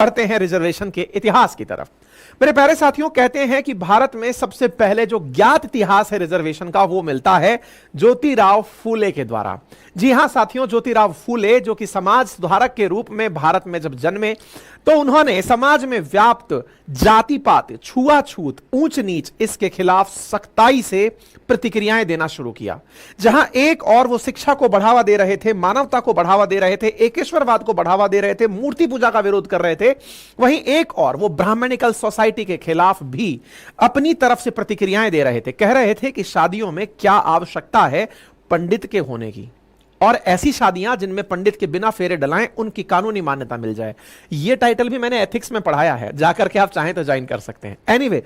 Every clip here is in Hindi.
बढ़ते हैं रिजर्वेशन के इतिहास की तरफ। मेरे प्यारे साथियों, कहते हैं कि भारत में सबसे पहले जो ज्ञात इतिहास है रिजर्वेशन का वो मिलता है ज्योतिराव फूले के द्वारा। जी हां साथियों, ज्योतिराव फूले जो कि समाज सुधारक के रूप में भारत में जब जन्मे तो उन्होंने समाज में व्याप्त जाति पात, छुआछूत, ऊंच नीच इसके खिलाफ सख्ताई से प्रतिक्रियाएं देना शुरू किया। जहां एक और वो शिक्षा को बढ़ावा दे रहे थे, मानवता को बढ़ावा दे रहे थे, एकेश्वरवाद को बढ़ावा दे रहे थे, मूर्ति पूजा का विरोध कर रहे थे, वहीं एक और वो ब्राह्मणिकल सोसाइटी के खिलाफ भी अपनी तरफ से प्रतिक्रियाएं दे रहे थे। कह रहे थे कि शादियों में क्या आवश्यकता है पंडित के होने की, और ऐसी शादियां जिनमें पंडित के बिना फेरे डलाएं उनकी कानूनी मान्यता मिल जाए। यह टाइटल भी मैंने एथिक्स में पढ़ाया है, जाकर के आप चाहें तो ज्वाइन कर सकते हैं। एनीवे,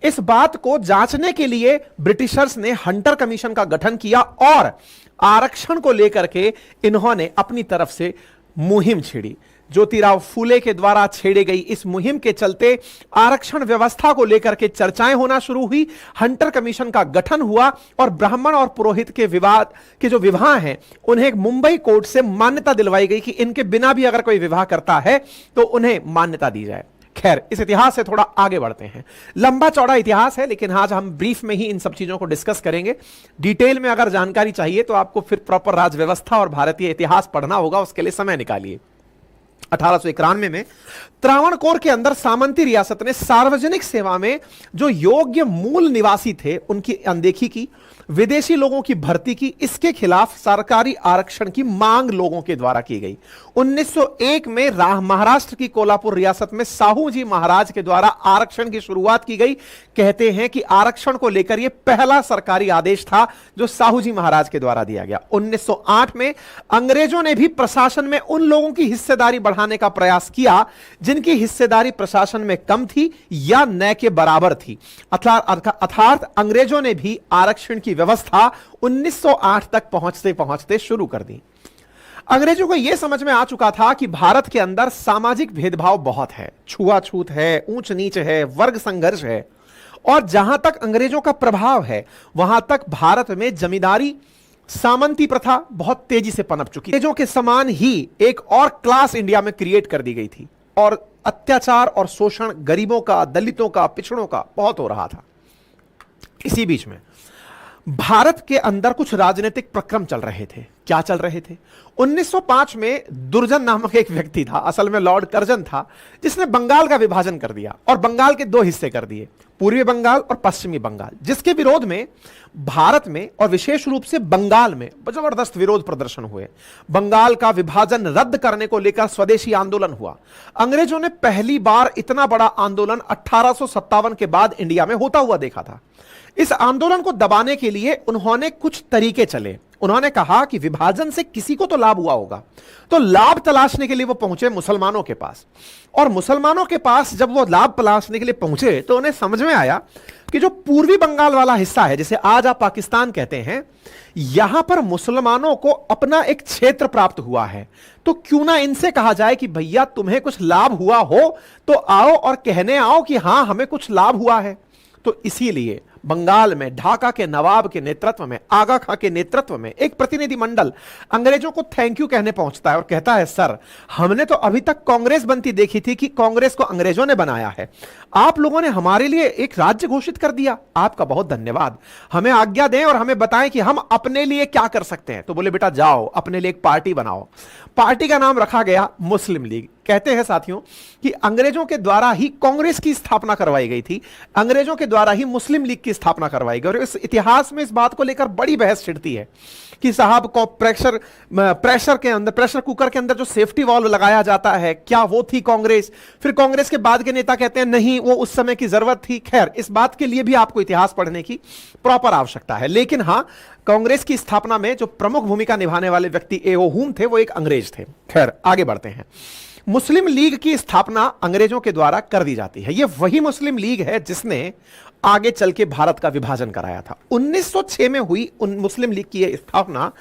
इस बात को जांचने के लिए ब्रिटिशर्स ने हंटर कमीशन का गठन किया और आरक्षण को लेकर के इन्होंने अपनी तरफ से मुहिम छेड़ी। ज्योतिराव फूले के द्वारा छेड़ी गई इस मुहिम के चलते आरक्षण व्यवस्था को लेकर के चर्चाएं होना शुरू हुई, हंटर कमीशन का गठन हुआ और ब्राह्मण और पुरोहित के विवाद के जो विवाह हैं उन्हें मुंबई कोर्ट से मान्यता दिलवाई गई कि इनके बिना भी अगर कोई विवाह करता है तो उन्हें मान्यता दी जाए। खैर, इस इतिहास से थोड़ा आगे बढ़ते हैं। लंबा चौड़ा इतिहास है, लेकिन आज हम ब्रीफ में ही इन सब चीजों को डिस्कस करेंगे। डिटेल में अगर जानकारी चाहिए तो आपको फिर प्रॉपर राज व्यवस्था और भारतीय इतिहास पढ़ना होगा, उसके लिए समय निकालिए। 1891 में त्रावणकोर के अंदर सामंती रियासत ने सार्वजनिक सेवा में जो योग्य मूल निवासी थे उनकी अनदेखी की, विदेशी लोगों की भर्ती की। इसके खिलाफ सरकारी आरक्षण की मांग लोगों के द्वारा की गई। 1901 में महाराष्ट्र की कोल्हापुर रियासत में साहू जी महाराज के द्वारा आरक्षण की शुरुआत की गई। कहते हैं कि आरक्षण को लेकर यह पहला सरकारी आदेश था जो साहू जी महाराज के द्वारा दिया गया। 1908 में अंग्रेजों ने भी प्रशासन में उन लोगों की हिस्सेदारी बढ़ाने का प्रयास किया जिनकी हिस्सेदारी प्रशासन में कम थी या न के बराबर थी। अर्थात अंग्रेजों ने भी आरक्षण की व्यवस्था 1908 तक पहुंचते पहुंचते शुरू कर दी। अंग्रेजों को यह समझ में आ चुका था कि भारत के अंदर सामाजिक भेदभाव बहुत है, छुआछूत है, ऊंच नीच है, वर्ग संघर्ष है, और जहां तक अंग्रेजों का प्रभाव है वहां तक भारत में जमींदारी सामंती प्रथा बहुत तेजी से पनप चुकी। अंग्रेजों के समान ही एक और क्लास इंडिया में क्रिएट कर दी गई थी और अत्याचार और शोषण गरीबों का, दलितों का, पिछड़ों का बहुत हो रहा था। इसी बीच में भारत के अंदर कुछ राजनीतिक प्रक्रम चल रहे थे। क्या चल रहे थे? 1905 में दुर्जन नामक एक व्यक्ति था, असल में लॉर्ड कर्जन था, जिसने बंगाल का विभाजन कर दिया और बंगाल के दो हिस्से कर दिए, पूर्वी बंगाल और पश्चिमी बंगाल, जिसके विरोध में भारत में और विशेष रूप से बंगाल में जबरदस्त विरोध प्रदर्शन हुए। बंगाल का विभाजन रद्द करने को लेकर स्वदेशी आंदोलन हुआ। अंग्रेजों ने पहली बार इतना बड़ा आंदोलन 1857 के बाद इंडिया में होता हुआ देखा था। इस आंदोलन को दबाने के लिए उन्होंने कुछ तरीके चले। उन्होंने कहा कि विभाजन से किसी को तो लाभ हुआ होगा, तो लाभ तलाशने के लिए वो पहुंचे मुसलमानों के पास। और मुसलमानों के पास जब वो लाभ तलाशने के लिए पहुंचे तो उन्हें समझ में आया कि जो पूर्वी बंगाल वाला हिस्सा है, जिसे आज आप पाकिस्तान कहते हैं, यहां पर मुसलमानों को अपना एक क्षेत्र प्राप्त हुआ है, तो क्यों ना इनसे कहा जाए कि भैया तुम्हें कुछ लाभ हुआ हो तो आओ और कहने आओ कि हां हमें कुछ लाभ हुआ है। तो इसीलिए बंगाल में ढाका के नवाब के नेतृत्व में, आगा खां के नेतृत्व में एक प्रतिनिधि मंडल अंग्रेजों को थैंक यू कहने पहुंचता है और कहता है, सर हमने तो अभी तक कांग्रेस बनती देखी थी कि कांग्रेस को अंग्रेजों ने बनाया है, आप लोगों ने हमारे लिए एक राज्य घोषित कर दिया, आपका बहुत धन्यवाद। हमें आज्ञा दें और हमें बताएं कि हम अपने लिए क्या कर सकते हैं। तो बोले, बेटा जाओ अपने लिए एक पार्टी बनाओ। पार्टी का नाम रखा गया मुस्लिम लीग। कहते हैं साथियों कि अंग्रेजों के द्वारा ही कांग्रेस की स्थापना करवाई गई थी, अंग्रेजों के द्वारा ही मुस्लिम लीग की स्थापना करवाई गई। और इस इतिहास में इस बात को लेकर बड़ी बहस छिड़ती है कि साहब को प्रेशर कुकर के अंदर जो सेफ्टी वाल्व लगाया जाता है, क्या वो थी कांग्रेस? फिर कांग्रेस के बाद के नेता कहते हैं नहीं, वो उस समय की जरूरत थी। खैर, इस बात के लिए भी आपको इतिहास पढ़ने की प्रॉपर आवश्यकता है। लेकिन हां, कांग्रेस की स्थापना में जो प्रमुख भूमिका निभाने वाले व्यक्ति एओ हुम थे, वो एक अंग्रेज थे। खैर, आगे बढ़ते हैं। मुस्लिम लीग की स्थापना अंग्रेजों के द्वारा कर दी जाती है। यह वही मुस्लिम लीग है जिसने आगे चल के भारत का विभाजन कराया था। 1906 में हुई मुस्लिम लीग की यह स्थापना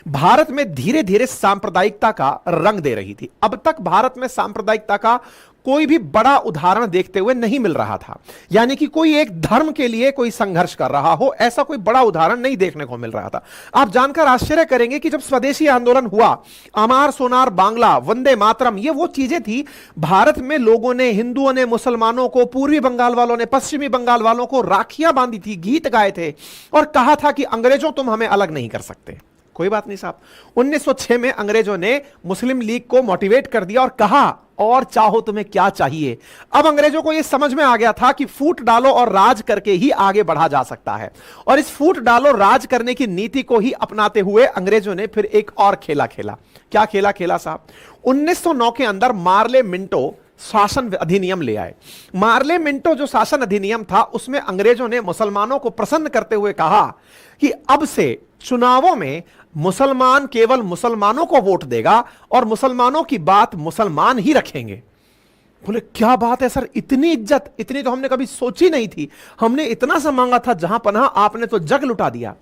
भारत में धीरे धीरे सांप्रदायिकता का रंग दे रही थी। अब तक भारत में सांप्रदायिकता का कोई भी बड़ा उदाहरण देखते हुए नहीं मिल रहा था। यानी कि कोई एक धर्म के लिए कोई संघर्ष कर रहा हो, ऐसा कोई बड़ा उदाहरण नहीं देखने को मिल रहा था। आप जानकर आश्चर्य करेंगे कि जब स्वदेशी आंदोलन हुआ, अमार सोनार बांग्ला, वंदे मातरम, ये वो चीजें थी, भारत में लोगों ने, हिंदुओं ने मुसलमानों को, पूर्वी बंगाल वालों ने पश्चिमी बंगाल वालों को राखियां बांधी थी, गीत गाए थे और कहा था कि अंग्रेजों तुम हमें अलग नहीं कर सकते। कोई बात नहीं साहब, 1906 में अंग्रेजों ने मुस्लिम लीग को मोटिवेट कर दिया और कहा और चाहो तुम्हें क्या चाहिए। अब अंग्रेजों को यह समझ में आ गया था कि फूट डालो और राज करके ही आगे बढ़ा जा सकता है, और इस फूट डालो राज करने की नीति को ही अपनाते हुए अंग्रेजों ने फिर एक और खेला खेला। क्या खेला खेला साहब? 1909 के अंदर मार्ले मिंटो शासन अधिनियम ले आए। मार्ले मिंटो जो शासन अधिनियम था, उसमें अंग्रेजों ने मुसलमानों को प्रसन्न करते हुए कहा कि अब से चुनावों में मुसलमान केवल मुसलमानों को वोट देगा और मुसलमानों की बात मुसलमान ही रखेंगे। बोले क्या बात है सर, इतनी इज्जत, इतनी तो हमने कभी सोची नहीं थी, हमने इतना सा मांगा था, जहां पनाह आपने तो जग लुटा दिया।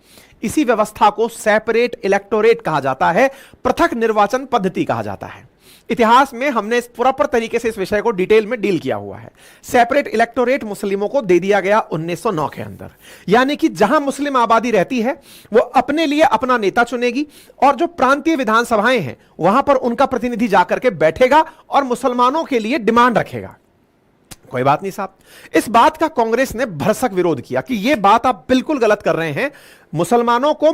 इसी व्यवस्था को सेपरेट इलेक्टोरेट कहा जाता है, पृथक निर्वाचन पद्धति कहा जाता है। इतिहास में हमने प्रॉपर तरीके से इस विषय को डिटेल में डील किया हुआ है। सेपरेट इलेक्टोरेट मुस्लिमों को दे दिया गया 1909 के अंदर, यानी कि जहां मुस्लिम आबादी रहती है वो अपने लिए अपना नेता चुनेगी और जो प्रांतीय विधानसभाएं हैं वहां पर उनका प्रतिनिधि जाकर के बैठेगा और मुसलमानों के लिए डिमांड रखेगा। कोई बात नहीं साहब, इस बात का कांग्रेस ने भरसक विरोध किया कि यह बात आप बिल्कुल गलत कर रहे हैं, मुसलमानों को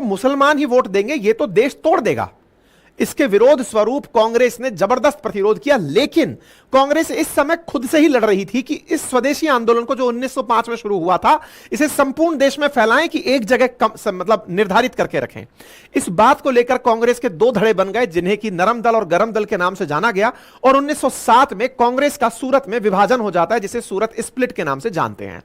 मुसलमान ही वोट देंगे, यह तो देश तोड़ देगा। इसके विरोध स्वरूप कांग्रेस ने जबरदस्त प्रतिरोध किया, लेकिन कांग्रेस इस समय खुद से ही लड़ रही थी कि इस स्वदेशी आंदोलन को जो 1905 में शुरू हुआ था, इसे संपूर्ण देश में फैलाएं कि एक जगह मतलब निर्धारित करके रखें। इस बात को लेकर कांग्रेस के दो धड़े बन गए, जिन्हें कि नरम दल और गरम दल के नाम से जाना गया, और 1907 में कांग्रेस का सूरत में विभाजन हो जाता है, जिसे सूरत स्प्लिट के नाम से जानते हैं।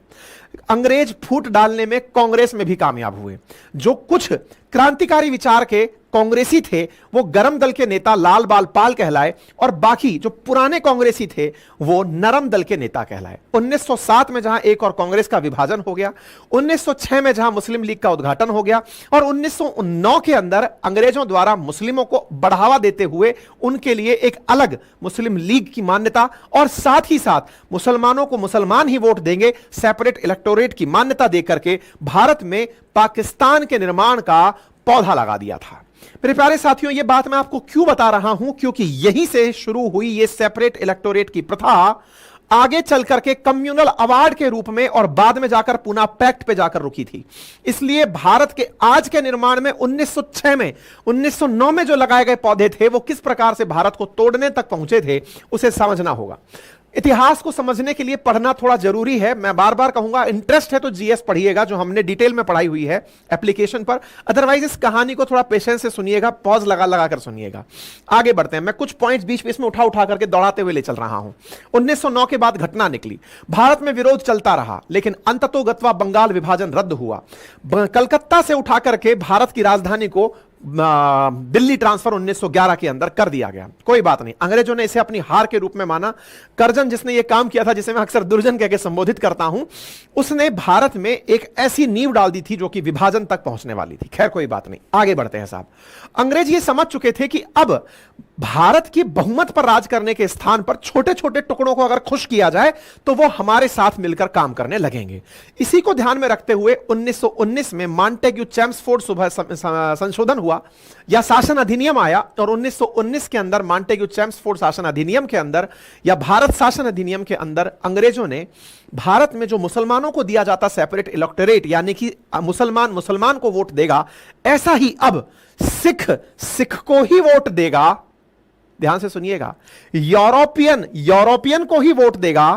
अंग्रेज फूट डालने में कांग्रेस में भी कामयाब हुए। जो कुछ क्रांतिकारी विचार के कांग्रेसी थे वो गरम दल के नेता लाल बाल पाल कहलाए, और बाकी जो पुराने कांग्रेसी थे वो नरम दल के नेता कहलाए। 1907 में जहां एक और कांग्रेस का विभाजन हो गया, 1906 में जहां मुस्लिम लीग का उद्घाटन हो गया, और 1909 के अंदर अंग्रेजों द्वारा मुस्लिमों को बढ़ावा देते हुए उनके लिए एक अलग मुस्लिम लीग की मान्यता, और साथ ही साथ मुसलमानों को मुसलमान ही वोट देंगे, सेपरेट इलेक्टोरेट की मान्यता देकर के भारत में पाकिस्तान के निर्माण का पौधा लगा दिया था। मेरे प्यारे साथियों, यह बात मैं आपको क्यों बता रहा हूं, क्योंकि यहीं से शुरू हुई यह सेपरेट इलेक्टोरेट की प्रथा आगे चल करके कम्युनल अवार्ड के रूप में और बाद में जाकर पुनः पैक्ट पे जाकर रुकी थी। इसलिए भारत के आज के निर्माण में 1906 में 1909 में जो लगाए गए पौधे थे वो किस प्रकार से भारत को तोड़ने तक पहुंचे थे, उसे समझना होगा। इतिहास को समझने के लिए पढ़ना थोड़ा जरूरी है। मैं बार बार कहूंगा, इंटरेस्ट है तो जीएस पढ़िएगा, जो हमने डिटेल में पढ़ाई हुई है एप्लीकेशन पर। अदरवाइज इस कहानी को थोड़ा पेशेंस से सुनिएगा, पॉज लगा लगा कर सुनिएगा। आगे बढ़ते हैं, मैं कुछ पॉइंट्स बीच बीच में उठा करके दौड़ाते हुए ले चल रहा हूं। 1909 के बाद घटना निकली, भारत में विरोध चलता रहा, लेकिन अंततोगत्वा बंगाल विभाजन रद्द हुआ। कलकत्ता से उठा करके भारत की राजधानी को दिल्ली ट्रांसफर 1911 के अंदर कर दिया गया। कोई बात नहीं, अंग्रेजों ने इसे अपनी हार के रूप में माना। करजन जिसने यह काम किया था, जिसे मैं अक्सर दुर्जन कहकर संबोधित करता हूं, उसने भारत में एक ऐसी नींव डाल दी थी जो कि विभाजन तक पहुंचने वाली थी। खैर कोई बात नहीं, आगे बढ़ते हैं साहब। अंग्रेज ये समझ चुके थे कि अब भारत की बहुमत पर राज करने के स्थान पर छोटे छोटे टुकड़ों को अगर खुश किया जाए तो वो हमारे साथ मिलकर काम करने लगेंगे। इसी को ध्यान में रखते हुए 1919 में मॉन्टेग्यू चैम्सफोर्ड संशोधन हुआ या शासन अधिनियम आया, और 1919 के अंदर मॉन्टेग्यू चैम्सफोर्ड शासन अधिनियम के अंदर या भारत शासन अधिनियम के अंदर अंग्रेजों ने भारत में जो मुसलमानों को दिया जाता सेपरेट इलेक्टोरेट, यानी कि मुसलमान को वोट देगा, ऐसा ही अब सिख को ही वोट देगा। ध्यान से सुनिएगा, यूरोपियन को ही वोट देगा,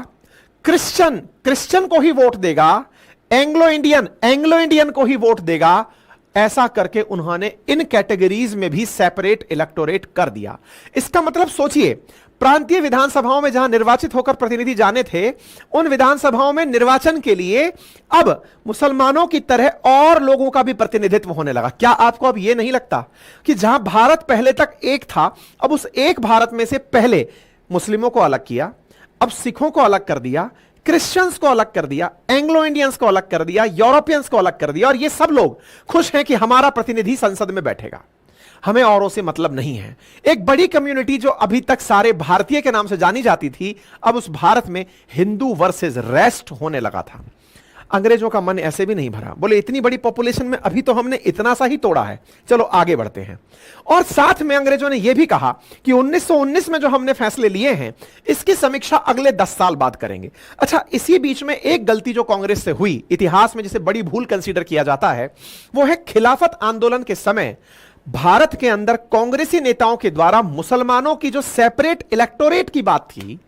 क्रिश्चियन को ही वोट देगा, एंग्लो इंडियन को ही वोट देगा। ऐसा करके उन्होंने इन कैटेगरीज में भी सेपरेट इलेक्टोरेट कर दिया। इसका मतलब सोचिए, प्रांतीय विधानसभाओं में जहां निर्वाचित होकर प्रतिनिधि जाने थे, उन विधानसभाओं में निर्वाचन के लिए अब मुसलमानों की तरह और लोगों का भी प्रतिनिधित्व होने लगा। क्या आपको अब यह नहीं लगता कि जहां भारत पहले तक एक था, अब उस एक भारत में से पहले मुस्लिमों को अलग किया, अब सिखों को अलग कर दिया, क्रिश्चियंस को अलग कर दिया, एंग्लो इंडियंस को अलग कर दिया, यूरोपियंस को अलग कर दिया, और ये सब लोग खुश हैं कि हमारा प्रतिनिधि संसद में बैठेगा। हमें औरों से मतलब नहीं है। एक बड़ी कम्युनिटी जो अभी तक सारे भारतीय के नाम से जानी जाती थी, अब उस भारत में हिंदू वर्सेस रेस्ट होने लगा था। अंग्रेजों का मन ऐसे भी नहीं भरा, बोले इतनी बड़ी पॉपुलेशन में अभी तो हमने इतना सा ही तोड़ा है, चलो आगे बढ़ते हैं। और साथ में अंग्रेजों ने यह भी कहा कि 1919 में जो हमने फैसले लिए हैं इसकी समीक्षा अगले 10 साल बाद करेंगे। अच्छा, इसी बीच में एक गलती जो कांग्रेस से हुई, इतिहास में जिसे बड़ी भूल कंसीडर किया जाता है, वो है खिलाफत आंदोलन के समय भारत के अंदर कांग्रेसी नेताओं के द्वारा मुसलमानों की जो सेपरेट इलेक्टोरेट की बात थी,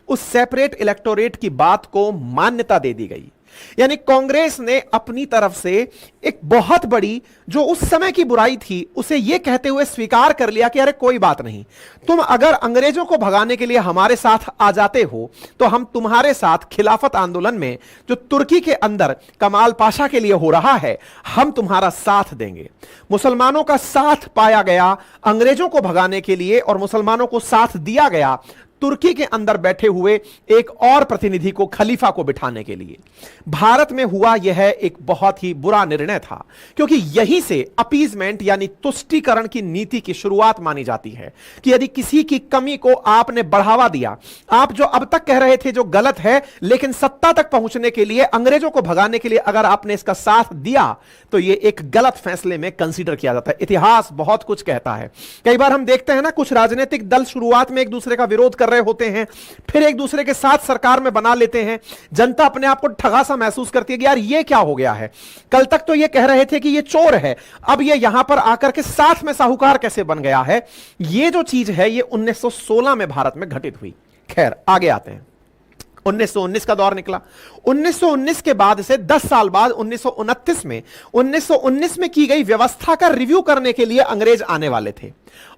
उस सेपरेट इलेक्टोरेट की बात को मान्यता दे दी गई। यानी कांग्रेस ने अपनी तरफ से एक बहुत बड़ी जो उस समय की बुराई थी उसे यह कहते हुए स्वीकार कर लिया कि अरे कोई बात नहीं, तुम अगर अंग्रेजों को भगाने के लिए हमारे साथ आ जाते हो तो हम तुम्हारे साथ खिलाफत आंदोलन में जो तुर्की के अंदर कमाल पाशा के लिए हो रहा है, हम तुम्हारा साथ देंगे। मुसलमानों का साथ पाया गया अंग्रेजों को भगाने के लिए, और मुसलमानों को साथ दिया गया तुर्की के अंदर बैठे हुए एक और प्रतिनिधि को, खलीफा को बिठाने के लिए। भारत में हुआ यह एक बहुत ही बुरा निर्णय था, क्योंकि यहीं से अपीजमेंट यानी तुष्टीकरण की नीति की शुरुआत मानी जाती है कि यदि किसी की कमी को आपने बढ़ावा दिया, आप जो अब तक कह रहे थे जो गलत है, लेकिन सत्ता तक पहुंचने के लिए, अंग्रेजों को भगाने के लिए अगर आपने इसका साथ दिया तो यह एक गलत फैसले में कंसीडर किया जाता है। इतिहास बहुत कुछ कहता है। कई बार हम देखते हैं ना, कुछ राजनीतिक दल शुरुआत में एक दूसरे का विरोध कर रहे होते हैं, फिर एक दूसरे के साथ सरकार में बना लेते हैं, जनता अपने आप को ठगा सा महसूस करती है कि यार ये क्या हो गया है, कल तक तो ये कह रहे थे कि ये चोर है, अब ये यहां पर आकर के साथ में साहूकार कैसे बन गया है। ये जो चीज है ये 1916 में भारत में घटित हुई। खैर आगे आते हैं। 1919 का दौर निकला। 1919 के बाद से 10 साल बाद 1929 में की गई व्यवस्था का रिव्यू करने के लिए अंग्रेज आने वाले थे,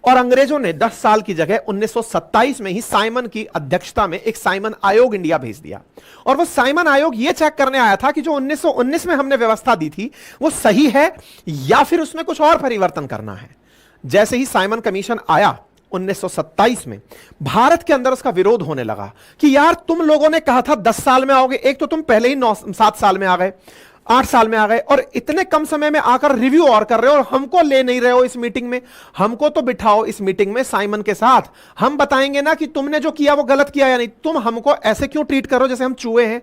और अंग्रेजों ने 10 साल की जगह 1927 में ही साइमन की अध्यक्षता में एक साइमन आयोग इंडिया भेज दिया। और वो साइमन आयोग यह चेक करने आया था कि जो 1919 में हमने व्यवस्था दी थी वो सही है या फिर उसमें कुछ और परिवर्तन करना है। जैसे ही साइमन कमीशन आया 1927 में, भारत के अंदर उसका विरोध होने लगा कि यार तुम लोगों ने कहा था 10 साल में आओगे, एक तो तुम पहले ही 7 साल में आ गए, 8 साल में आ गए, और इतने कम समय में आकर रिव्यू और कर रहे हो, और हमको ले नहीं रहे हो इस मीटिंग में। हमको तो बिठाओ इस मीटिंग में साइमन के साथ, हम बताएंगे ना कि तुमने जो किया वो गलत किया या नहीं। तुम हमको ऐसे क्यों ट्रीट करो जैसे हम चूहे हैं,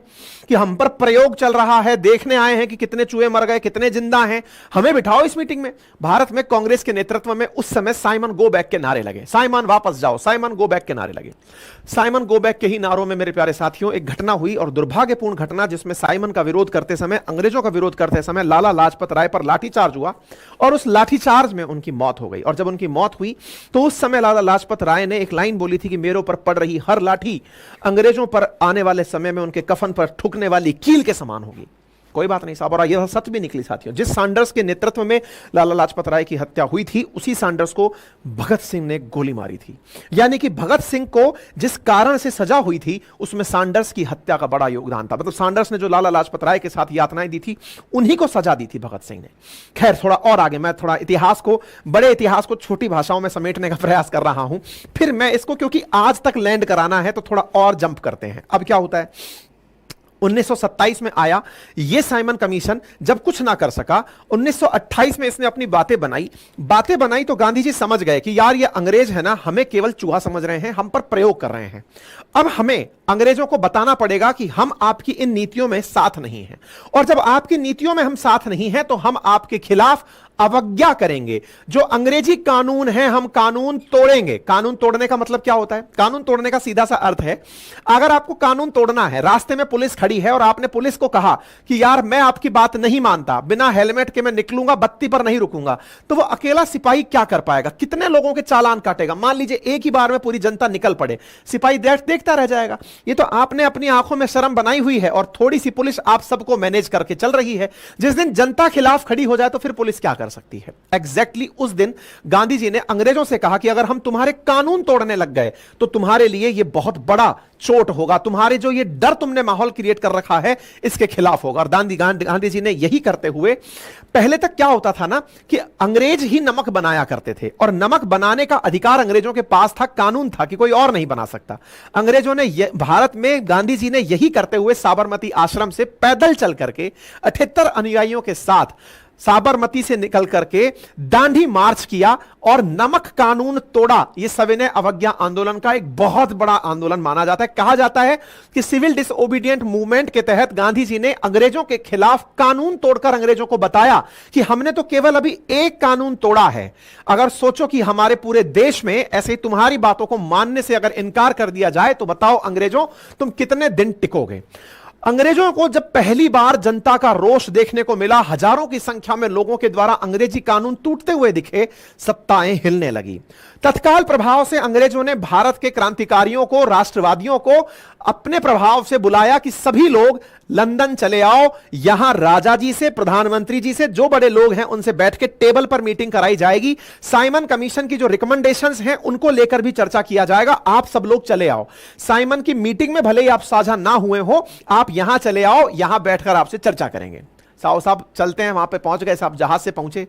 कि हम पर प्रयोग चल रहा है, देखने आए हैं कि कितने चूहे मर गए, कितने जिंदा हैं, हमें बिठाओ इस मीटिंग में। भारत में कांग्रेस के नेतृत्व में उस समय साइमन गो बैक के नारे लगे, साइमन वापस जाओ, साइमन गो बैक के नारे लगे। साइमन गो बैक के ही नारों में मेरे प्यारे साथियों एक घटना हुई, और दुर्भाग्यपूर्ण घटना, जिसमें साइमन का विरोध करते समय, अंग्रेजों का विरोध करते समय लाला लाजपत राय पर लाठीचार्ज हुआ, और उस लाठीचार्ज में उनकी मौत हो गई। और जब उनकी मौत हुई तो उस समय लाला लाजपत राय ने एक लाइन बोली थी कि मेरे ऊपर पड़ रही हर लाठी अंग्रेजों पर आने वाले समय में उनके कफन पर ठुकने वाली कील के समान होगी। कोई बात नहीं साहब, और यह सच भी निकली साथियों। जिस सैंडर्स के नेतृत्व में लाला लाजपत राय की हत्या हुई थी, उसी सैंडर्स को भगत सिंह ने गोली मारी थी। यानी कि भगत सिंह को जिस कारण से सजा हुई थी उसमें सैंडर्स की हत्या का बड़ा योगदान था। मतलब सैंडर्स ने जो लाला लाजपत राय के साथ यातनाएं दी थी, उन्हीं को सजा दी थी भगत सिंह ने। खैर थोड़ा और आगे, मैं थोड़ा इतिहास को, बड़े इतिहास को छोटी भाषाओं में समेटने का प्रयास कर रहा हूं, फिर मैं इसको, क्योंकि आज तक लैंड कराना है, तो थोड़ा और जंप करते हैं। अब क्या होता है, 1927 में आया यह साइमन कमीशन, जब कुछ ना कर सका 1928 में इसने अपनी बातें बनाई तो गांधी जी समझ गए कि यार ये अंग्रेज है ना, हमें केवल चूहा समझ रहे हैं, हम पर प्रयोग कर रहे हैं। अब हमें अंग्रेजों को बताना पड़ेगा कि हम आपकी इन नीतियों में साथ नहीं हैं, और जब आपकी नीतियों में हम साथ नहीं हैं तो हम आपके खिलाफ अवज्ञा करेंगे। जो अंग्रेजी कानून है हम कानून तोड़ेंगे। कानून तोड़ने का मतलब क्या होता है? कानून तोड़ने का सीधा सा अर्थ है, अगर आपको कानून तोड़ना है, रास्ते में पुलिस खड़ी है और आपने पुलिस को कहा कि यार मैं आपकी बात नहीं मानता, बिना हेलमेट के मैं निकलूंगा, बत्ती पर नहीं रुकूंगा, तो वो अकेला सिपाही क्या कर पाएगा? कितने लोगों के चालान काटेगा? मान लीजिए एक ही बार में पूरी जनता निकल पड़े, सिपाही देखता रह जाएगा। ये तो आपने अपनी आंखों में शर्म बनाई हुई है, और थोड़ी सी पुलिस आप सबको मैनेज करके चल रही है। जिस दिन जनता खिलाफ खड़ी हो जाए तो फिर पुलिस क्या कर सकती है? एग्जैक्टली उस दिन गांधी जी ने अंग्रेजों से कहा कि अगर हम तुम्हारे कानून तोड़ने लग गए तो तुम्हारे लिए यह बहुत बड़ा चोट होगा, तुम्हारे जो ये डर तुमने माहौल क्रिएट कर रखा है इसके खिलाफ होगा। और गांधी जी ने यही करते हुए, पहले तक क्या होता था ना कि अंग्रेज ही नमक बनाया करते थे, और नमक बनाने का अधिकार अंग्रेजों के पास था, कानून था कि कोई और नहीं बना सकता। अंग्रेजों ने भारत में, गांधी जी ने यही करते हुए साबरमती आश्रम से पैदल चल करके 78 अनुयायियों के साथ साबरमती से निकल करके दांडी मार्च किया और नमक कानून तोड़ा। यह सविनय अवज्ञा आंदोलन का एक बहुत बड़ा आंदोलन माना जाता है। कहा जाता है कि सिविल डिसओबीडिएंट मूवमेंट के तहत गांधी जी ने अंग्रेजों के खिलाफ कानून तोड़कर अंग्रेजों को बताया कि हमने तो केवल अभी एक कानून तोड़ा है। अगर सोचो कि हमारे पूरे देश में ऐसे तुम्हारी बातों को मानने से अगर इनकार कर दिया जाए तो बताओ अंग्रेजों तुम कितने दिन टिकोगे। अंग्रेजों को जब पहली बार जनता का रोष देखने को मिला, हजारों की संख्या में लोगों के द्वारा अंग्रेजी कानून टूटते हुए दिखे, सत्ताएं हिलने लगी। तत्काल प्रभाव से अंग्रेजों ने भारत के क्रांतिकारियों को, राष्ट्रवादियों को अपने प्रभाव से बुलाया कि सभी लोग लंदन चले आओ, यहां राजा जी से, प्रधानमंत्री जी से, जो बड़े लोग हैं उनसे बैठ के टेबल पर मीटिंग कराई जाएगी। साइमन कमीशन की जो रिकमेंडेशंस हैं उनको लेकर भी चर्चा किया जाएगा। आप सब लोग चले आओ, साइमन की मीटिंग में भले ही आप साझा ना हुए हो, आप यहां चले आओ, यहां बैठकर आपसे चर्चा करेंगे। साहब चलते हैं, वहां पे पहुंच गए, साहब जहाज से पहुंचे।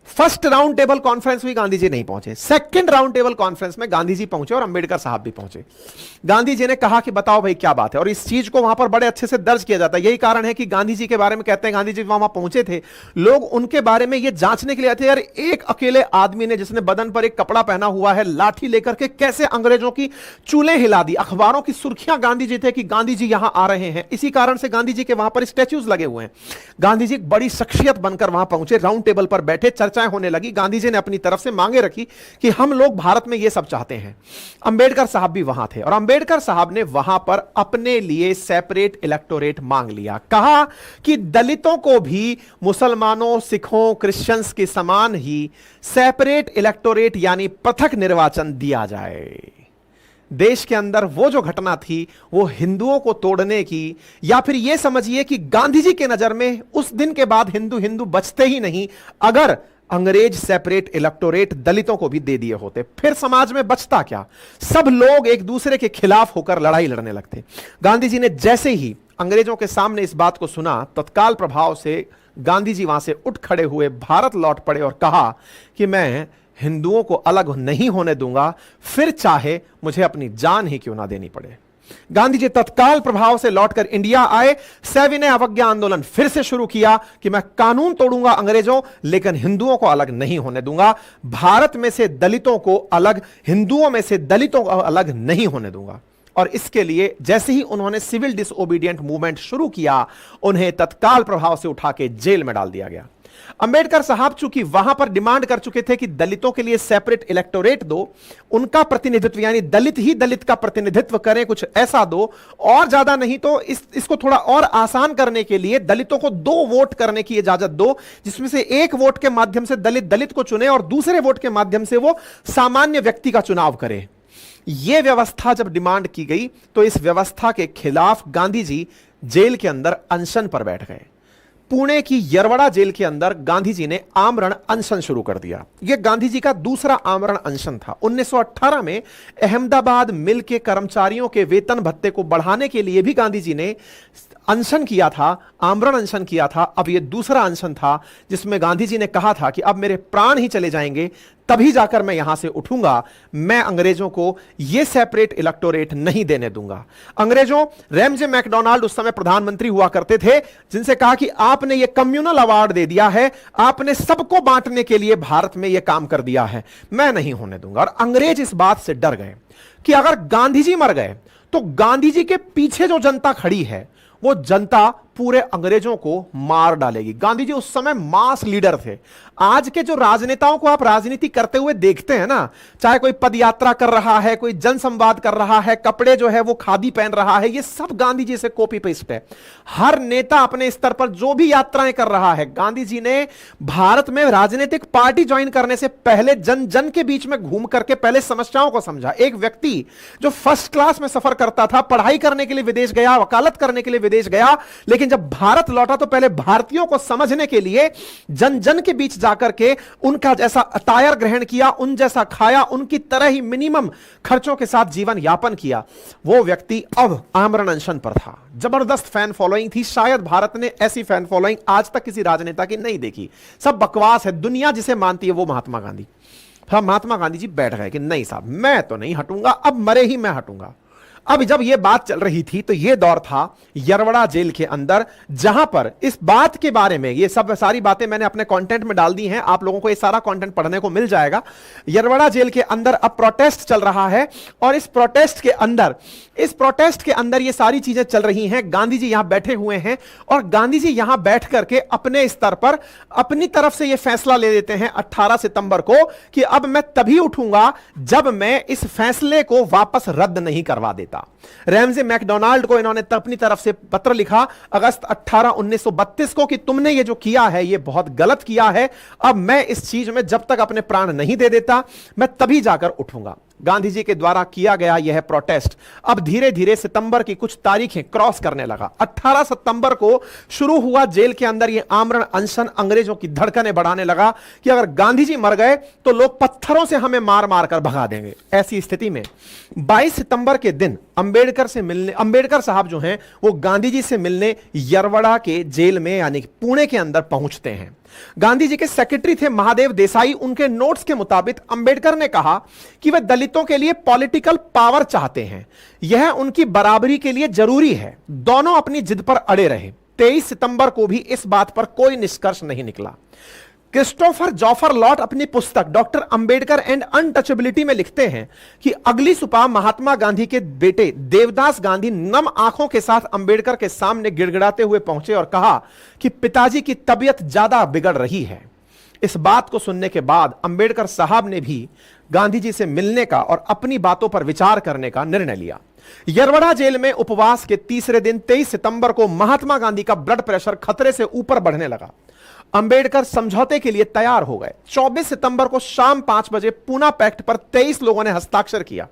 फर्स्ट राउंड टेबल कॉन्फ्रेंस में गांधी जी नहीं पहुंचे, सेकंड राउंड टेबल कॉन्फ्रेंस में गांधी जी पहुंचे और अंबेडकर साहब भी पहुंचे। गांधी जी ने कहा कि बताओ भाई क्या बात है, और इस चीज को वहां पर बड़े अच्छे से दर्ज किया जाता है। यही कारण है कि गांधी जी के बारे में कहते हैं, गांधी जी वहां पहुंचे थे, लोग उनके बारे में यह जांचने के लिए आते यार एक अकेले आदमी ने जिसने बदन पर एक कपड़ा पहना हुआ है, लाठी लेकर के कैसे अंग्रेजों की चूल्हे हिला दी। अखबारों की सुर्खियां गांधी जी थे कि गांधी जी यहां आ रहे हैं। इसी कारण से गांधी जी के वहां पर स्टैच्यूज लगे हुए हैं। गांधी जी एक बड़ी शख्सियत बनकर वहां पहुंचे, राउंड टेबल पर बैठे, चर्चाएं होने लगी। गांधी जी ने अपनी तरफ से मांगे रखी कि हम लोग भारत में यह सब चाहते हैं। अंबेडकर साहब भी वहां थे और अंबेडकर साहब ने वहां पर अपने लिए सेपरेट इलेक्टोरेट मांग लिया। कहा कि दलितों को भी मुसलमानों, सिखों, क्रिश्चियंस के समान ही सेपरेट इलेक्टोरेट यानी पृथक निर्वाचन दिया जाए। देश के अंदर वो जो घटना थी वो हिंदुओं को तोड़ने की, या फिर यह समझिए कि गांधी जी के नजर में उस दिन के बाद हिंदू हिंदू बचते ही नहीं। अगर अंग्रेज सेपरेट इलेक्टोरेट दलितों को भी दे दिए होते, फिर समाज में बचता क्या? सब लोग एक दूसरे के खिलाफ होकर लड़ाई लड़ने लगते। गांधी जी ने जैसे ही अंग्रेजों के सामने इस बात को सुना, तत्काल प्रभाव से गांधी जी वहां से उठ खड़े हुए, भारत लौट पड़े और कहा कि मैं हिंदुओं को अलग नहीं होने दूंगा, फिर चाहे मुझे अपनी जान ही क्यों ना देनी पड़े। गांधी जी तत्काल प्रभाव से लौटकर इंडिया आए, सविनय अवज्ञा आंदोलन फिर से शुरू किया कि मैं कानून तोड़ूंगा अंग्रेजों, लेकिन हिंदुओं को अलग नहीं होने दूंगा। भारत में से दलितों को अलग, हिंदुओं में से दलितों को अलग नहीं होने दूंगा। और इसके लिए जैसे ही उन्होंने सिविल डिसओबीडिएंट मूवमेंट शुरू किया, उन्हें तत्काल प्रभाव से उठा के जेल में डाल दिया गया। अंबेडकर साहब चूंकि वहां पर डिमांड कर चुके थे कि दलितों के लिए सेपरेट इलेक्टोरेट दो, उनका प्रतिनिधित्व यानी दलित ही दलित का प्रतिनिधित्व करें, कुछ ऐसा दो, और ज्यादा नहीं तो इसको थोड़ा और आसान करने के लिए दलितों को 2 वोट करने की इजाजत दो, जिसमें से एक वोट के माध्यम से दलित दलित को चुने और दूसरे वोट के माध्यम से वो सामान्य व्यक्ति का चुनाव करे। यह व्यवस्था जब डिमांड की गई तो इस व्यवस्था के खिलाफ गांधी जी जेल के अंदर अनशन पर बैठ गए। पुणे की यरवड़ा जेल के अंदर गांधी जी ने आमरण अनशन शुरू कर दिया। यह गांधी जी का दूसरा आमरण अनशन था। 1918 में अहमदाबाद मिल के कर्मचारियों के वेतन भत्ते को बढ़ाने के लिए भी गांधी जी ने अनशन किया था, आमरण अनशन किया था। अब यह दूसरा अनशन था जिसमें गांधी जी ने कहा था कि अब मेरे प्राण ही चले जाएंगे तभी जाकर मैं यहां से उठूंगा, मैं अंग्रेजों को यह सेपरेट इलेक्टोरेट नहीं देने दूंगा। अंग्रेजों, रैमजे मैकडोनाल्ड उस समय प्रधानमंत्री हुआ करते थे, जिनसे कहा कि आपने यह कम्युनल अवार्ड दे दिया है, आपने सबको बांटने के लिए भारत में यह काम कर दिया है, मैं नहीं होने दूंगा। और अंग्रेज इस बात से डर गए कि अगर गांधी जी मर गए तो गांधी जी के पीछे जो जनता खड़ी है वो जनता पूरे अंग्रेजों को मार डालेगी। गांधी जी उस समय मास लीडर थे। आज के जो राजनेताओं को आप राजनीति करते हुए देखते हैं ना, चाहे कोई पद यात्रा कर रहा है, कोई जनसंवाद कर रहा है, कपड़े जो है वो खादी पहन रहा है, ये सब गांधी जी से कॉपी पेस्ट है। हर नेता अपने स्तर पर जो भी यात्राएं कर रहा है, गांधी जी ने भारत में राजनीतिक पार्टी ज्वाइन करने से पहले जन जन के बीच में घूम करके पहले समस्याओं को समझा। एक व्यक्ति जो फर्स्ट क्लास में सफर करता था, पढ़ाई करने के लिए विदेश गया, वकालत करने के लिए विदेश गया, लेकिन जब भारत लौटा तो पहले भारतीयों को समझने के लिए जन जन के बीच जाकर के उनका जैसा अतायर ग्रहण किया, उन जैसा खाया, उनकी तरह ही मिनिमम खर्चों के साथ जीवन यापन किया। वो व्यक्ति अब आमरण अनशन पर था। जबरदस्त फैन फॉलोइंग थी। शायद भारत ने ऐसी फैन फॉलोइंग आज तक किसी राजनेता की नहीं देखी। सब बकवास है। दुनिया जिसे मानती है वो महात्मा गांधी। महात्मा गांधी जी बैठ गए कि नहीं साहब, मैं तो नहीं हटूंगा, अब मरे ही मैं हटूंगा। अब जब यह बात चल रही थी तो यह दौर था यरवड़ा जेल के अंदर, जहां पर इस बात के बारे में, ये सब सारी बातें मैंने अपने कंटेंट में डाल दी हैं, आप लोगों को ये सारा कंटेंट पढ़ने को मिल जाएगा। यरवड़ा जेल के अंदर अब प्रोटेस्ट चल रहा है और इस प्रोटेस्ट के अंदर ये सारी चीजें चल रही हैं। गांधी जी यहां बैठे हुए हैं और गांधी जी यहां बैठ करके अपने स्तर पर अपनी तरफ से यह फैसला ले लेते हैं 18 सितंबर को कि अब मैं तभी उठूंगा जब मैं इस फैसले को वापस रद्द नहीं करवा देता। रैमजे मैकडोनाल्ड को इन्होंने अपनी तरफ से पत्र लिखा अगस्त 18, 1932 को कि तुमने ये जो किया है ये बहुत गलत किया है, अब मैं इस चीज में जब तक अपने प्राण नहीं दे देता मैं तभी जाकर उठूंगा। गांधी जी के द्वारा किया गया यह प्रोटेस्ट अब धीरे धीरे सितंबर की कुछ तारीखें क्रॉस करने लगा। 18 सितंबर को शुरू हुआ जेल के अंदर यह आमरण अनशन अंग्रेजों की धड़कनें बढ़ाने लगा कि अगर गांधी जी मर गए तो लोग पत्थरों से हमें मार मार कर भगा देंगे। ऐसी स्थिति में 22 सितंबर के दिन अंबेडकर साहब जो हैं वो गांधी जी से मिलने यरवड़ा के जेल में यानी पुणे के अंदर पहुंचते हैं। गांधी जी के सेक्रेटरी थे महादेव देसाई, उनके नोट्स के मुताबिक अंबेडकर ने कहा कि वे दलितों के लिए पॉलिटिकल पावर चाहते हैं, यह उनकी बराबरी के लिए जरूरी है। दोनों अपनी जिद पर अड़े रहे। 23 सितंबर को भी इस बात पर कोई निष्कर्ष नहीं निकला। क्रिस्टोफर जॉफर लॉट अपनी पुस्तक डॉक्टर अंबेडकर एंड अनटचेबिलिटी में लिखते हैं कि अगली सुबह महात्मा गांधी के बेटे देवदास गांधी नम आंखों के साथ अंबेडकर के सामने गिड़गिड़ाते हुए पहुंचे और कहा कि पिताजी की तबीयत ज्यादा बिगड़ रही है। इस बात को सुनने के बाद अंबेडकर साहब ने भी गांधी जी से मिलने का और अपनी बातों पर विचार करने का निर्णय लिया। यरवड़ा जेल में उपवास के तीसरे दिन 23 सितंबर को महात्मा गांधी का ब्लड प्रेशर खतरे से ऊपर बढ़ने लगा। अंबेडकर समझौते के लिए तैयार हो गए। 24 सितंबर को शाम 5 बजे पूना पैक्ट पर 23 लोगों ने हस्ताक्षर किया।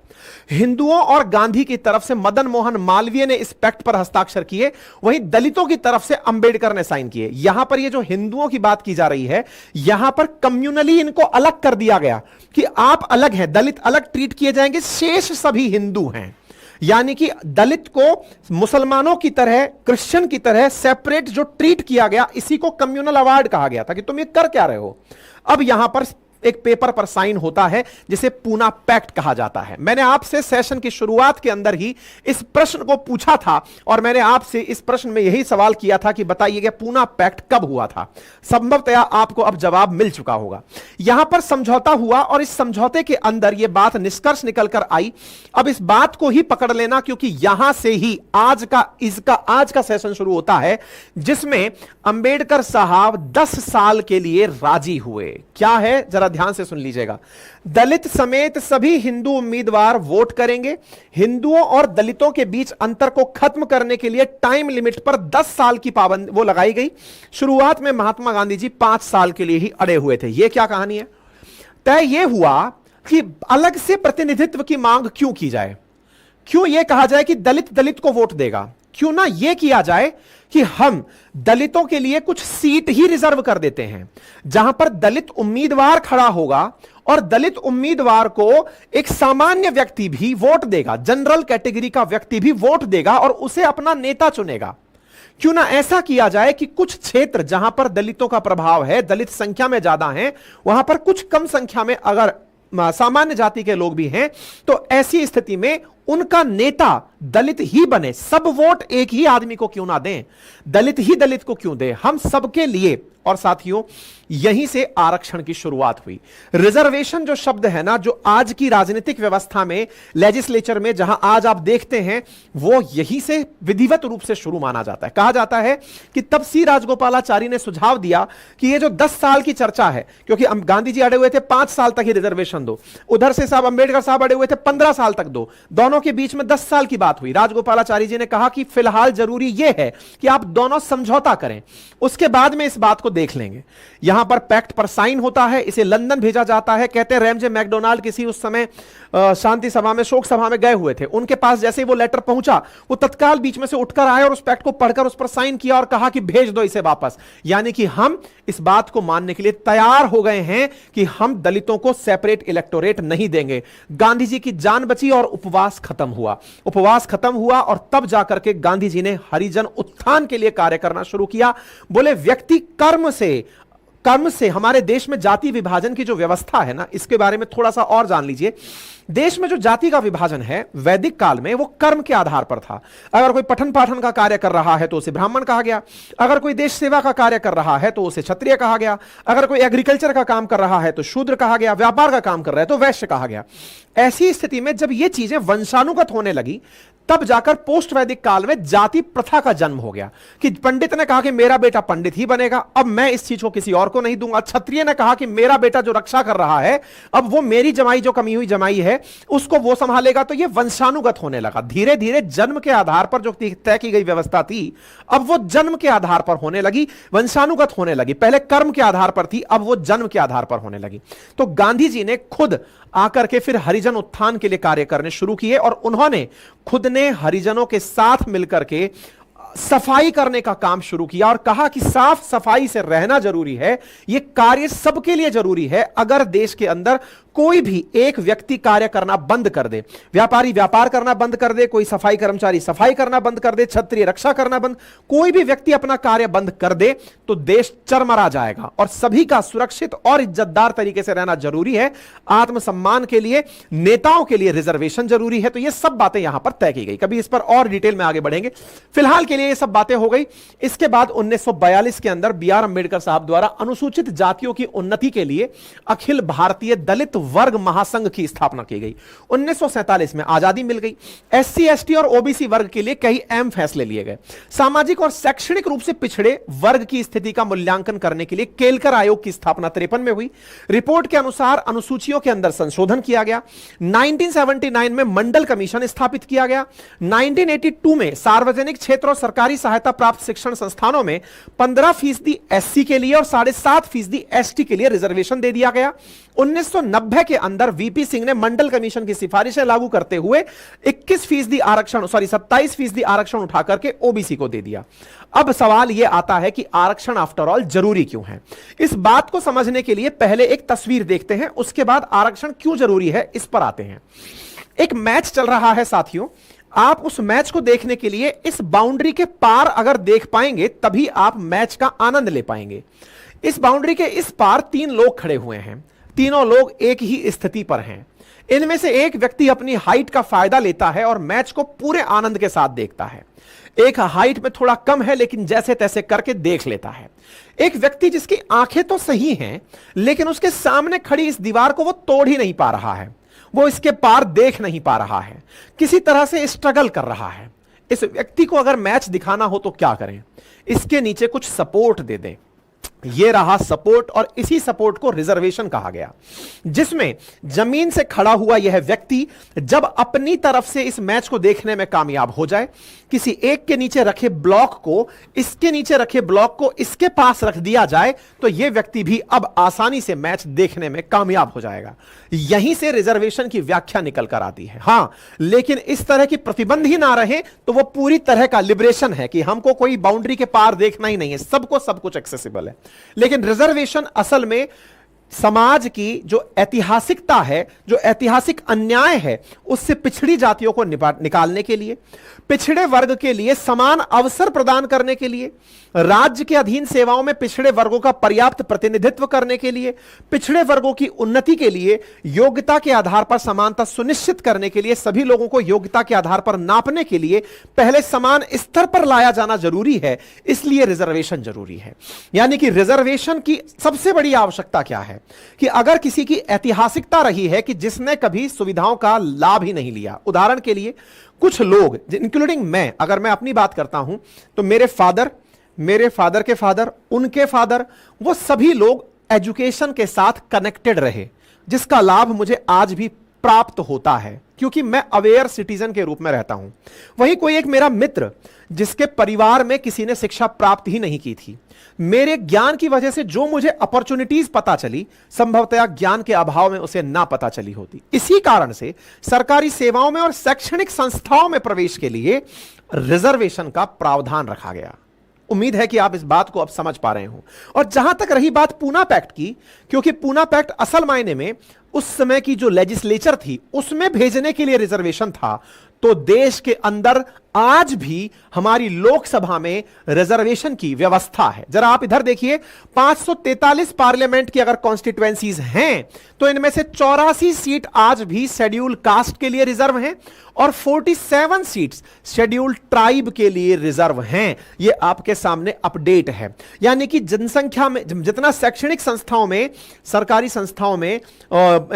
हिंदुओं और गांधी की तरफ से मदन मोहन मालवीय ने इस पैक्ट पर हस्ताक्षर किए, वहीं दलितों की तरफ से अंबेडकर ने साइन किए। यहां पर ये जो हिंदुओं की बात की जा रही है, यहां पर कम्युनली इनको अलग कर दिया गया कि आप अलग हैं, दलित अलग ट्रीट किए जाएंगे, शेष सभी हिंदू हैं। यानी कि दलित को मुसलमानों की तरह, क्रिश्चियन की तरह सेपरेट जो ट्रीट किया गया, इसी को कम्युनल अवार्ड कहा गया था कि तुम ये कर क्या रहे हो। अब यहां पर एक पेपर पर साइन होता है जिसे पूना पैक्ट कहा जाता है। मैंने आपसे सेशन की शुरुआत के अंदर ही इस प्रश्न को पूछा था और मैंने आपसे इस प्रश्न में यही सवाल किया था कि बताइए पूना पैक्ट कब हुआ था। संभवतया आपको अब जवाब मिल चुका होगा। यहां पर समझौता हुआ और इस समझौते के अंदर यह बात निष्कर्ष निकलकर आई। अब इस बात को ही पकड़ लेना क्योंकि यहां से ही आज का सेशन शुरू होता है जिसमें अंबेडकर साहब 10 साल के लिए राजी हुए। क्या है जरा ध्यान से सुन लीजिएगा। दलित समेत सभी हिंदू उम्मीदवार वोट करेंगे। हिंदुओं और दलितों के बीच अंतर को खत्म करने के लिए टाइम लिमिट पर 10 साल की पाबंदी वो लगाई गई। शुरुआत में महात्मा गांधी जी 5 साल के लिए ही अड़े हुए थे। यह क्या कहानी है? तय यह हुआ कि अलग से प्रतिनिधित्व की मांग क्यों की जाए, क्यों यह कहा जाए कि दलित दलित को वोट देगा, क्यों ना यह किया जाए कि हम दलितों के लिए कुछ सीट ही रिजर्व कर देते हैं जहां पर दलित उम्मीदवार खड़ा होगा और दलित उम्मीदवार को एक सामान्य व्यक्ति भी वोट देगा, जनरल कैटेगरी का व्यक्ति भी वोट देगा और उसे अपना नेता चुनेगा। क्यों ना ऐसा किया जाए कि कुछ क्षेत्र जहां पर दलितों का प्रभाव है, दलित संख्या में ज्यादा हैं, वहां पर कुछ कम संख्या में अगर सामान्य जाति के लोग भी हैं तो ऐसी स्थिति में उनका नेता दलित ही बने। सब वोट एक ही आदमी को क्यों ना दें, दलित ही दलित को क्यों दें, हम सबके लिए। और साथियों यहीं से आरक्षण की शुरुआत हुई। रिजर्वेशन जो शब्द है ना, जो आज की राजनीतिक व्यवस्था में, लेजिस्लेचर में जहां आज आप देखते हैं, वो यहीं से विधिवत रूप से शुरू माना जाता है। कहा जाता है कि तब सी राजगोपालाचारी ने सुझाव दिया कि ये जो 10 साल की चर्चा है, क्योंकि गांधी जी अड़े हुए थे 5 साल तक ही रिजर्वेशन दो, उधर से साहब अंबेडकर साहब अड़े हुए थे 15 साल तक दो, दोनों के बीच में 10 साल की बात हुई। राजगोपालाचारी जी ने कहा कि फिलहाल जरूरी यह है कि आप दोनों समझौता करें, उसके बाद में इस बात को देख लेंगे। यहां पर पैक्ट पर साइन होता है, इसे लंदन भेजा जाता है। कहते हैं रैमजे मैकडोनाल्ड किसी उस समय शांति सभा में, शोक सभा में गए हुए थे, उनके पास जैसे ही वो लेटर पहुंचा वो तत्काल बीच में से उठकर आए और उस पैक्ट को पढ़कर उस पर साइन किया और कहा कि भेज दो इसे वापस। यानी कि हम इस बात को मानने के लिए तैयार हो गए हैं कि हम दलितों को सेपरेट इलेक्टोरेट नहीं देंगे। गांधी जी की जान बची और उपवास खत्म हुआ और तब जाकर के गांधी जी ने हरिजन उत्थान के लिए कार्य करना शुरू किया। बोले व्यक्ति कर्म से कर्म से हमारे देश में जाति विभाजन की जो व्यवस्था है ना, इसके बारे में थोड़ा सा और जान लीजिए। देश में जो जाति का विभाजन है वैदिक काल में वो कर्म के आधार पर था। अगर कोई पठन पाठन का कार्य कर रहा है तो उसे ब्राह्मण कहा गया, अगर कोई देश सेवा का कार्य कर रहा है तो उसे क्षत्रिय कहा गया, अगर कोई एग्रीकल्चर का काम कर रहा है तो शूद्र कहा गया, व्यापार का काम कर रहा है तो वैश्य कहा गया। ऐसी स्थिति में जब ये चीजें वंशानुगत होने लगी तब जाकर पोस्ट वैदिक काल में जाति प्रथा का जन्म हो गया कि पंडित ने कहा कि मेरा बेटा पंडित ही बनेगा, अब मैं इस चीज को किसी और को नहीं दूंगा। क्षत्रिय ने कहा कि मेरा बेटा जो रक्षा कर रहा है अब वो मेरी जमाई जो कमी हुई जमाई है उसको वो संभालेगा। तो ये वंशानुगत होने लगा। धीरे धीरे जन्म के आधार पर जो तय की गई व्यवस्था थी अब वो जन्म के आधार पर होने लगी, वंशानुगत होने लगी। पहले कर्म के आधार पर थी, अब वो जन्म के आधार पर होने लगी। तो गांधी जी ने खुद आकर के फिर हरिजन उत्थान के लिए कार्य करने शुरू किए और उन्होंने खुद ने हरिजनों के साथ मिलकर के सफाई करने का काम शुरू किया और कहा कि साफ सफाई से रहना जरूरी है, यह कार्य सबके लिए जरूरी है। अगर देश के अंदर कोई भी एक व्यक्ति कार्य करना बंद कर दे, व्यापारी व्यापार करना बंद कर दे, कोई सफाई कर्मचारी सफाई करना बंद कर दे, क्षत्रिय रक्षा करना बंद, कोई भी व्यक्ति अपना कार्य बंद कर दे तो देश चरमरा जाएगा। और सभी का सुरक्षित और इज्जतदार तरीके से रहना जरूरी है। आत्मसम्मान के लिए, नेताओं के लिए रिजर्वेशन जरूरी है। तो यह सब बातें यहां पर तय की गई। कभी इस पर और डिटेल में आगे बढ़ेंगे, फिलहाल के लिए ये सब बातें हो गई। इसके बाद 1942 के अंदर बी.आर. अंबेडकर साहब द्वारा अनुसूचित जातियों की उन्नति के लिए अखिल भारतीय दलित वर्ग महासंघ की स्थापना की गई। 1947 में आजादी मिल गई। एससी, एसटी और ओबीसी वर्ग के लिए कई अहम फैसले लिए गए। सामाजिक और शैक्षणिक रूप से पिछड़े वर्ग की स्थिति का मूल्यांकन करने के लिए केलकर आयोग की स्थापना 53 में हुई। रिपोर्ट के अनुसार अनुसूचियों के अंदर संशोधन किया गया। 1979 में मंडल कमीशन स्थापित किया गया। 1982 में सार्वजनिक क्षेत्र और सरकारी सहायता प्राप्त शिक्षण संस्थानों में 15% एससी के लिए और 7.5% एसटी के लिए रिजर्वेशन दे दिया गया। 1990 के अंदर वीपी सिंह ने मंडल कमीशन की सिफारिशें लागू करते हुए 27% आरक्षण उठा करके ओबीसी को दे दिया। अब सवाल यह आता है कि आरक्षण आफ्टर ऑल जरूरी क्यों है? इस बात को समझने के लिए पहले एक तस्वीर देखते हैं, उसके बाद आरक्षण क्यों जरूरी है इस पर आते हैं। एक मैच चल रहा है साथियों, आप उस मैच को देखने के लिए इस बाउंड्री के पार अगर देख पाएंगे तभी आप मैच का आनंद ले पाएंगे। इस बाउंड्री के इस पार 3 लोग खड़े हुए हैं। तीनों लोग एक ही स्थिति पर हैं। इनमें से एक व्यक्ति अपनी हाइट का फायदा लेता है और मैच को पूरे आनंद के साथ देखता है। एक हाइट में थोड़ा कम है लेकिन जैसे तैसे करके देख लेता है। एक व्यक्ति जिसकी आंखें तो सही हैं लेकिन उसके सामने खड़ी इस दीवार को वो तोड़ ही नहीं पा रहा है, वो इसके पार देख नहीं पा रहा है, किसी तरह से स्ट्रगल कर रहा है। इस व्यक्ति को अगर मैच दिखाना हो तो क्या करें? इसके नीचे कुछ सपोर्ट दे दें। यह रहा सपोर्ट और इसी सपोर्ट को रिजर्वेशन कहा गया, जिसमें जमीन से खड़ा हुआ यह व्यक्ति जब अपनी तरफ से इस मैच को देखने में कामयाब हो जाए, किसी एक के नीचे रखे ब्लॉक को इसके नीचे रखे ब्लॉक को इसके पास रख दिया जाए तो यह व्यक्ति भी अब आसानी से मैच देखने में कामयाब हो जाएगा। यहीं से रिजर्वेशन की व्याख्या निकल कर आती है। हां, लेकिन इस तरह की प्रतिबंध ही ना रहे तो वह पूरी तरह का लिबरेशन है कि हमको कोई बाउंड्री के पार देखना ही नहीं है, सबको सब कुछ एक्सेसिबल है। लेकिन रिजर्वेशन असल में समाज की जो ऐतिहासिकता है, जो ऐतिहासिक अन्याय है, उससे पिछड़ी जातियों को निकालने के लिए, पिछड़े वर्ग के लिए समान अवसर प्रदान करने के लिए, राज्य के अधीन सेवाओं में पिछड़े वर्गों का पर्याप्त प्रतिनिधित्व करने के लिए, पिछड़े वर्गों की उन्नति के लिए, योग्यता के आधार पर समानता सुनिश्चित करने के लिए, सभी लोगों को योग्यता के आधार पर नापने के लिए पहले समान स्तर पर लाया जाना जरूरी है। इसलिए रिजर्वेशन जरूरी है। यानी कि रिजर्वेशन की सबसे बड़ी आवश्यकता क्या है कि अगर किसी की ऐतिहासिकता रही है कि जिसने कभी सुविधाओं का लाभ ही नहीं लिया, उदाहरण के लिए कुछ लोग इंक्लूडिंग मैं, अगर मैं अपनी बात करता हूं तो मेरे फादर, मेरे फादर के फादर, उनके फादर, वो सभी लोग एजुकेशन के साथ कनेक्टेड रहे, जिसका लाभ मुझे आज भी प्राप्त होता है क्योंकि मैं अवेयर सिटीजन के रूप में रहता हूं। वहीं कोई एक मेरा मित्र जिसके परिवार में किसी ने शिक्षा प्राप्त ही नहीं की थी, मेरे ज्ञान की वजह से जो मुझे अपॉर्चुनिटीज पता चली, संभवतः ज्ञान के अभाव में उसे ना पता चली होती। इसी कारण से सरकारी सेवाओं में और शैक्षणिक संस्थाओं में प्रवेश के लिए रिजर्वेशन का प्रावधान रखा गया। उम्मीद है कि आप इस बात को अब समझ पा रहे हो। और जहां तक रही बात पूना पैक्ट की, क्योंकि पूना पैक्ट असल मायने में उस समय की जो लेजिस्लेचर थी उसमें भेजने के लिए रिजर्वेशन था, तो देश के अंदर आज भी हमारी लोकसभा में रिजर्वेशन की व्यवस्था है। जरा आप इधर देखिए, 543 पार्लियामेंट की अगर कॉन्स्टिट्यूएंसीज हैं तो इनमें से 84 सीट आज भी शेड्यूल कास्ट के लिए रिजर्व हैं और 47 सीट्स शेड्यूल ट्राइब के लिए रिजर्व हैं। यह आपके सामने अपडेट है। यानी कि जनसंख्या में जितना शैक्षणिक संस्थाओं में, सरकारी संस्थाओं में,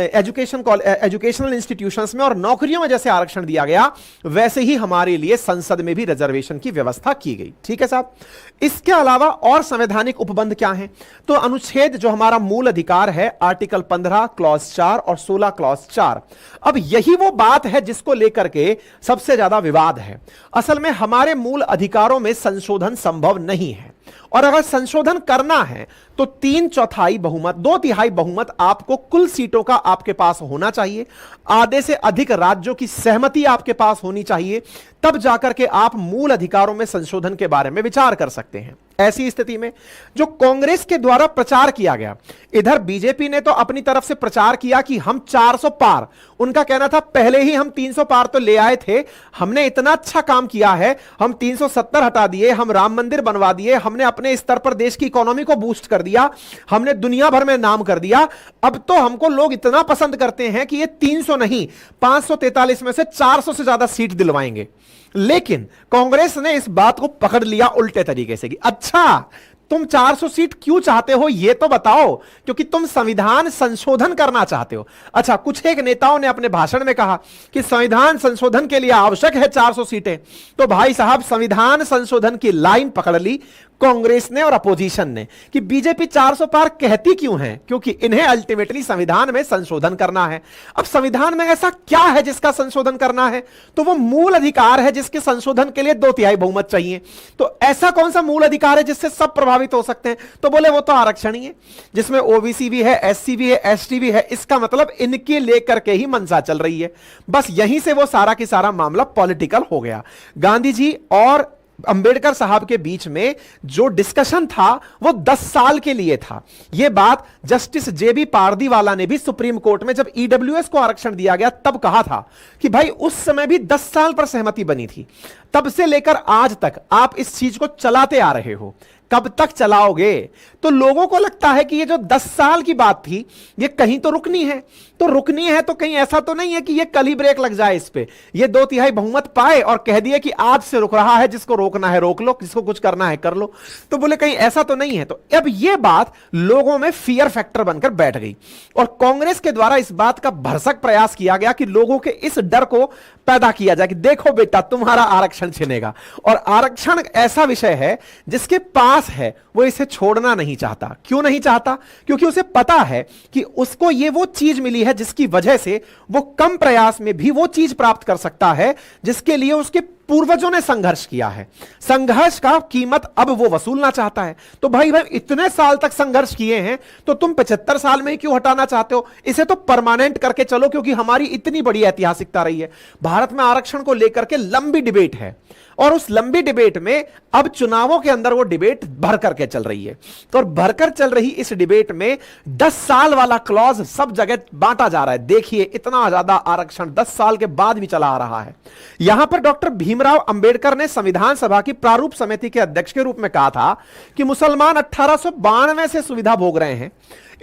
एजुकेशनल इंस्टीट्यूशंस में और नौकरियों में जैसे आरक्षण दिया गया, वैसे ही हमारे लिए संसद में भी रिजर्वेशन की व्यवस्था की गई। ठीक है साहब। इसके अलावा और संवैधानिक उपबंध क्या है? तो अनुच्छेद जो हमारा मूल अधिकार है, आर्टिकल 15 क्लॉज 4 और 16 क्लॉज 4। अब यही वो बात है जिसको लेकर के सबसे ज्यादा विवाद है। असल में हमारे मूल अधिकारों में संशोधन संभव नहीं है, और अगर संशोधन करना है तो 3/4 बहुमत, 2/3 बहुमत आपको कुल सीटों का आपके पास होना चाहिए। आधे से अधिक राज्यों की सहमति आपके पास होनी चाहिए, तब जाकर के आप मूल अधिकारों में संशोधन के बारे में विचार कर सकते हैं। ऐसी स्थिति में जो कांग्रेस के द्वारा प्रचार किया गया, इधर बीजेपी ने तो अपनी तरफ से प्रचार किया कि हम 400 पार, उनका कहना था पहले ही हम 300 पार तो ले आए थे, हमने इतना अच्छा काम किया है, हम 370 हटा दिए, हम राम मंदिर बनवा दिए, हमने अपने स्तर पर देश की इकोनॉमी को बूस्ट कर दिया, हमने दुनिया भर में नाम कर दिया, अब तो हमको लोग इतना पसंद करते हैं कि ये 300 नहीं 543 में से 400 से ज्यादा सीट दिलवाएंगे। लेकिन कांग्रेस ने इस बात को पकड़ लिया उल्टे तरीके से कि अच्छा तुम 400 सीट क्यों चाहते हो ये तो बताओ, क्योंकि तुम संविधान संशोधन करना चाहते हो। अच्छा, कुछ एक नेताओं ने अपने भाषण में कहा कि संविधान संशोधन के लिए आवश्यक है 400 सीटें। तो भाई साहब, संविधान संशोधन की लाइन पकड़ ली कांग्रेस ने और अपोजिशन ने कि बीजेपी 400 पार कहती क्यों है, क्योंकि इन्हें अल्टीमेटली संविधान में संशोधन करना है। अब संविधान में ऐसा क्या है जिसका संशोधन करना है? तो वो मूल अधिकार है जिसके संशोधन के लिए 2/3 बहुमत चाहिए। तो ऐसा कौन सा मूल अधिकार है जिससे सब प्रभावित हो सकते हैं? तो बोले वो तो आरक्षण ही है, जिसमें ओबीसी भी है, एससी भी है, एसटी भी है। इसका मतलब इनके लेकर के ही मंशा चल रही है। बस यहीं से वो सारा की सारा मामला पॉलिटिकल हो गया। गांधी जी और अंबेडकर साहब के बीच में जो डिस्कशन था वो 10 साल के लिए था। यह बात जस्टिस जेबी पारदीवाला ने भी सुप्रीम कोर्ट में जब ईडब्ल्यूएस को आरक्षण दिया गया तब कहा था कि भाई उस समय भी 10 साल पर सहमति बनी थी, तब से लेकर आज तक आप इस चीज को चलाते आ रहे हो, कब तक चलाओगे? तो लोगों को लगता है कि ये जो 10 साल की बात थी ये कहीं तो रुकनी है। तो रुकनी है तो कहीं ऐसा तो नहीं है कि ये कल ही ब्रेक लग जाए इस पे, ये 2/3 बहुमत पाए और कह दिए कि आज से रुक रहा है, जिसको रोकना है रोक लो, जिसको कुछ करना है कर लो। तो बोले कहीं ऐसा तो नहीं है। तो अब ये बात लोगों में फियर फैक्टर बनकर बैठ गई और कांग्रेस के द्वारा इस बात का भरसक प्रयास किया गया कि लोगों के इस डर को पैदा किया जाए कि देखो बेटा तुम्हारा आरक्षण छिनेगा। और आरक्षण ऐसा विषय है जिसके पास है वो इसे छोड़ना नहीं चाहता। क्यों नहीं चाहता? क्योंकि उसे पता है कि उसको ये वो चीज मिली है जिसकी वजह से वो कम प्रयास में भी वो चीज प्राप्त कर सकता है जिसके लिए उसके पूर्वजों ने संघर्ष किया है। संघर्ष का कीमत अब वो वसूलना चाहता है। तो भाई इतने साल तक संघर्ष किए हैं तो तुम 75 साल में ही क्यों हटाना चाहते हो? इसे तो परमानेंट करके चलो, क्योंकि हमारी इतनी बड़ी ऐतिहासिकता रही है। भारत में आरक्षण को लेकर के लंबी डिबेट है और उस लंबी डिबेट में अब चुनावों के अंदर वो डिबेट भर करके चल रही है। तो और भरकर चल रही इस डिबेट में 10 साल वाला क्लॉज सब जगह बांटा जा रहा है। देखिए इतना ज्यादा आरक्षण 10 साल के बाद भी चला आ रहा है। यहां पर डॉक्टर भीमराव अंबेडकर ने संविधान सभा की प्रारूप समिति के अध्यक्ष के रूप में कहा था कि मुसलमान 1892 से सुविधा भोग रहे हैं,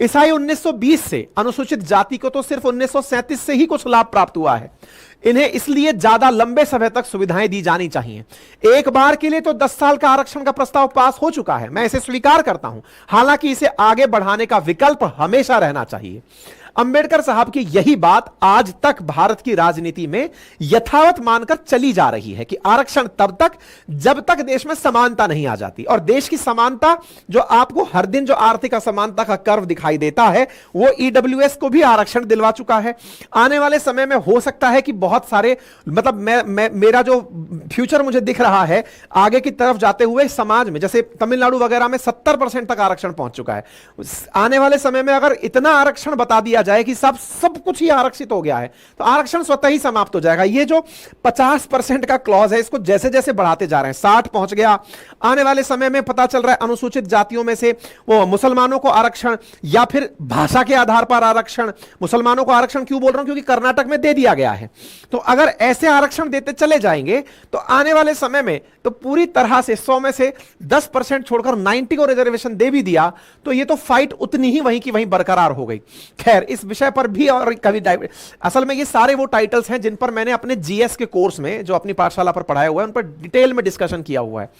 ईसाई 1920 से, अनुसूचित जाति को तो सिर्फ 1937 से ही कुछ लाभ प्राप्त हुआ है। इन्हें इसलिए ज्यादा लंबे समय तक सुविधाएं दी जानी चाहिए। एक बार के लिए तो 10 साल का आरक्षण का प्रस्ताव पास हो चुका है, मैं इसे स्वीकार करता हूं, हालांकि इसे आगे बढ़ाने का विकल्प हमेशा रहना चाहिए। अंबेडकर साहब की यही बात आज तक भारत की राजनीति में यथावत मानकर चली जा रही है कि आरक्षण तब तक जब तक देश में समानता नहीं आ जाती। और देश की समानता जो आपको हर दिन जो आर्थिक असमानता का कर्व दिखाई देता है वो ईडब्ल्यूएस को भी आरक्षण दिलवा चुका है। आने वाले समय में हो सकता है कि बहुत सारे मतलब मेरा जो फ्यूचर मुझे दिख रहा है आगे की तरफ जाते हुए समाज में, जैसे तमिलनाडु वगैरह में 70% तक आरक्षण पहुंच चुका है। आने वाले समय में अगर इतना आरक्षण बता दिया जाए कि सब कुछ ही आरक्षित हो गया है, तो आरक्षण स्वतः ही समाप्त हो जाएगा। ये जो 50% का क्लॉज है, इसको जैसे जैसे बढ़ाते जा रहे हैं, 60 पहुंच गया, आने वाले समय में पता चल रहा है अनुसूचित जातियों में से वो मुसलमानों को आरक्षण, या फिर भाषा के आधार पर आरक्षण। मुसलमानों को आरक्षण क्यों बोल रहा हूं, क्योंकि कर्नाटक में दे दिया गया है। तो अगर ऐसे आरक्षण देते चले जाएंगे तो आने वाले समय में तो पूरी तरह से 100 में से 10% छोड़कर 90 को रिजर्वेशन दे भी दिया, तो ये तो फाइट उतनी ही वहीं की वहीं बरकरार हो गई। खैर, इस विषय पर भी और कभी असल में ये सारे वो टाइटल्स हैं जिन पर मैंने अपने जीएस के कोर्स में, जो अपनी पाठशाला पर पढ़ाया हुआ है, उन पर डिटेल में डिस्कशन किया हुआ है।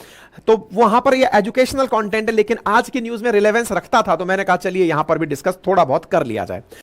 तो वहां पर ये एजुकेशनल कंटेंट है, लेकिन आज की न्यूज में रिलेवेंस रखता था, तो मैंने कहा चलिए यहां पर भी डिस्कस थोड़ा बहुत कर लिया जाए।